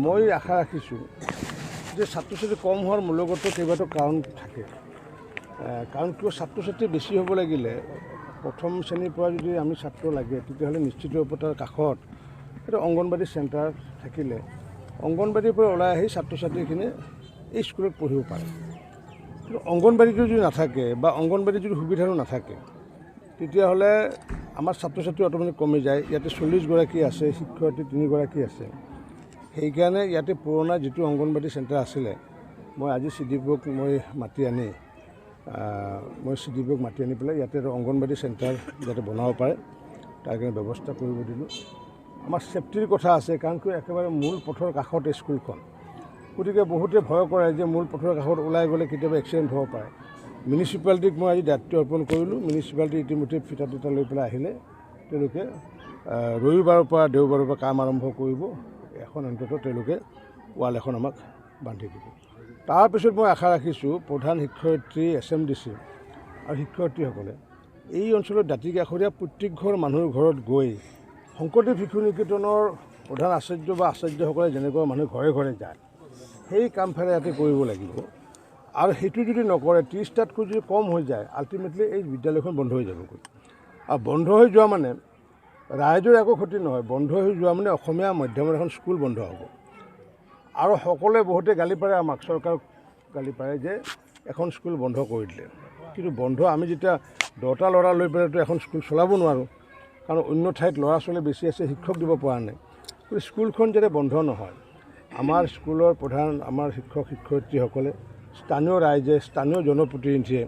মই আশা ৰাখিছোঁ যে ছাত্ৰ ছাত্ৰী কম হোৱাৰ মূলগত কেইবাটাও কাৰণ থাকে। কাৰণ কিয় ছাত্ৰ ছাত্ৰী বেছি হ'ব লাগিলে প্ৰথম শ্ৰেণীৰ পৰা যদি আমি ছাত্ৰ লাগে তেতিয়াহ'লে নিশ্চিতৰূপে তাৰ কাষত এটা অংগনবাড়ী চেণ্টাৰ থাকিলে অংগনবাড়ীৰ পৰা ওলাই আহি ছাত্ৰ ছাত্ৰীখিনিয়ে এই স্কুলত পঢ়িব পাৰে। কিন্তু অংগনবাড়ীটো যদি নাথাকে বা অংগনবাড়ীৰ যদি সুবিধাটো নাথাকে তেতিয়াহ'লে আমাৰ ছাত্ৰ ছাত্ৰী অট'মেটিক কমি যায়। ইয়াতে 40গৰাকী আছে, শিক্ষয়িত্ৰী 3গৰাকী আছে। সেইকাৰণে ইয়াতে পুৰণা যিটো অংগনবাড়ী চেণ্টাৰ আছিলে মই আজি CDPOক মই মাতি আনি পেলাই ইয়াতে অংগনবাড়ী চেণ্টাৰ যাতে বনাব পাৰে তাৰ কাৰণে ব্যৱস্থা কৰিব দিলোঁ। আমাৰ ছেফটিৰ কথা আছে, কাৰণ কিয় একেবাৰে মূল পথৰ কাষতে স্কুলখন, গতিকে বহুতে ভয় কৰে যে মূল পথৰ কাষত ওলাই গ'লে কেতিয়াবা এক্সিডেণ্ট হ'ব পাৰে। মিউনিচিপালিটিক মই আজি দায়িত্ব অৰ্পণ কৰিলোঁ। মিউনিচিপালিটি ইতিমধ্যে ফিটা তিটা লৈ পেলাই আহিলে তেওঁলোকে ৰবিবাৰৰ পৰা দেওবাৰৰ পৰা কাম আৰম্ভ কৰিব। এখন অন্ততঃ তেওঁলোকে ৱাল এখন আমাক বান্ধি দিব। তাৰপিছত মই আশা ৰাখিছোঁ প্ৰধান শিক্ষয়িত্ৰী, SMDC আৰু শিক্ষয়িত্ৰীসকলে এই অঞ্চলত দাঁতিকাষৰীয়া প্ৰত্যেক ঘৰ মানুহৰ ঘৰত গৈ শংকৰদেৱ শিশু নিকেতনৰ প্ৰধান আচাৰ্য বা আচাৰ্যসকলে যেনেকুৱা মানুহৰ ঘৰে ঘৰে যায় সেই কামফালে ইয়াতে কৰিব লাগিব। আৰু সেইটো যদি নকৰে 30টাতকৈ যদি কম হৈ যায় আল্টিমেটলি এই বিদ্যালয়খন বন্ধ হৈ যাবগৈ। আৰু বন্ধ হৈ যোৱা মানে ৰাইজৰ একো ক্ষতি নহয়, বন্ধ হৈ যোৱা মানে অসমীয়া মাধ্যমৰ এখন স্কুল বন্ধ হ'ব। আৰু সকলোৱে বহুতে গালি পাৰে, আমাক চৰকাৰক গালি পাৰে যে এখন স্কুল বন্ধ কৰি দিলে। কিন্তু বন্ধ আমি যেতিয়া 10টা ল'ৰা লৈ পেলাইতো এখন স্কুল চলাব নোৱাৰোঁ, কাৰণ অন্য ঠাইত ল'ৰা ছোৱালী বেছি আছে, শিক্ষক দিব পৰা নাই। গতিকে স্কুলখন যাতে বন্ধ নহয়, আমাৰ স্কুলৰ প্ৰধান আমাৰ শিক্ষক শিক্ষয়িত্ৰীসকলে, স্থানীয় ৰাইজে, স্থানীয় জনপ্ৰতিনিধিয়ে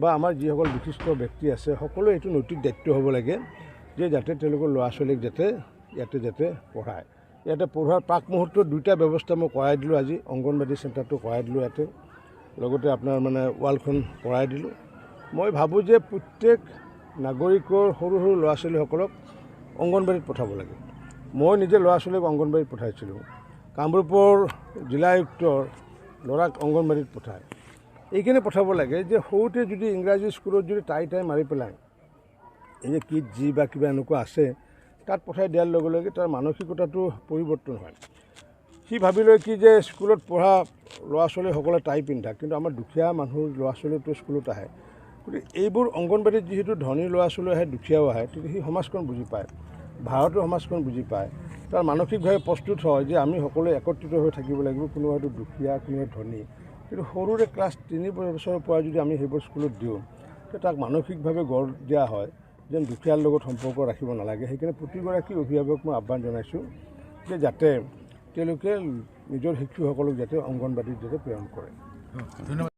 বা আমাৰ যিসকল বিশিষ্ট ব্যক্তি আছে সকলোৱে এইটো নৈতিক দায়িত্ব হ'ব লাগে যে যাতে তেওঁলোকৰ ল'ৰা ছোৱালীক যাতে পঢ়ায়। ইয়াতে পঢ়োৱাৰ প্ৰাক মুহূৰ্তত 2টা ব্যৱস্থা মই কৰাই দিলোঁ। আজি অংগনবাড়ী চেণ্টাৰটো কৰাই দিলোঁ ইয়াতে, লগতে আপোনাৰ ৱালখন কৰাই দিলোঁ। মই ভাবোঁ যে প্ৰত্যেক নাগৰিকৰ সৰু সৰু ল'ৰা ছোৱালীসকলক অংগনবাড়ীত পঠাব লাগে। মই নিজে ল'ৰা ছোৱালীক অংগনবাড়ীত পঠাইছিলোঁ। কামৰূপৰ জিলা আয়ুক্তৰ ল'ৰাক অংগনবাড়ীত পঠায়। এইখিনি পঠাব লাগে যে সৰুতে যদি ইংৰাজী স্কুলত যদি টাই মাৰি পেলাই এই যে কিট জি বা কিবা এনেকুৱা আছে তাত পঠাই দিয়াৰ লগে লগে তাৰ মানসিকতাটো পৰিৱৰ্তন হয়। সি ভাবি লয় কি যে স্কুলত পঢ়া ল'ৰা ছোৱালীসকলে টাই পিন্ধা, কিন্তু আমাৰ দুখীয়া মানুহৰ ল'ৰা ছোৱালীটো স্কুলত আহে। গতিকে এইবোৰ অংগনবাড়ীত যিহেতু ধনী ল'ৰা ছোৱালী আহে, দুখীয়াও আহে, তেতিয়া সি সমাজখন বুজি পায়, ভাৰতৰ সমাজখন বুজি পায়। তাৰ মানসিকভাৱে প্ৰস্তুত হয় যে আমি সকলোৱে একত্ৰিত হৈ থাকিব লাগিব, কোনোবা হয়তো দুখীয়া, কোনোবা ধনী। কিন্তু সৰুৰে ক্লাছ 3 বছৰৰ পৰা যদি আমি সেইবোৰ স্কুলত দিওঁ তেতিয়া তাক মানসিকভাৱে গঢ় দিয়া হয় যেন দুখীয়াৰ লগত সম্পৰ্ক ৰাখিব নালাগে। সেইকাৰণে প্ৰতিগৰাকী অভিভাৱক মই আহ্বান জনাইছোঁ যে যাতে তেওঁলোকে নিজৰ শিশুসকলক যাতে অংগনবাড়ীত যাতে প্ৰেৰণ কৰে। ধন্যবাদ।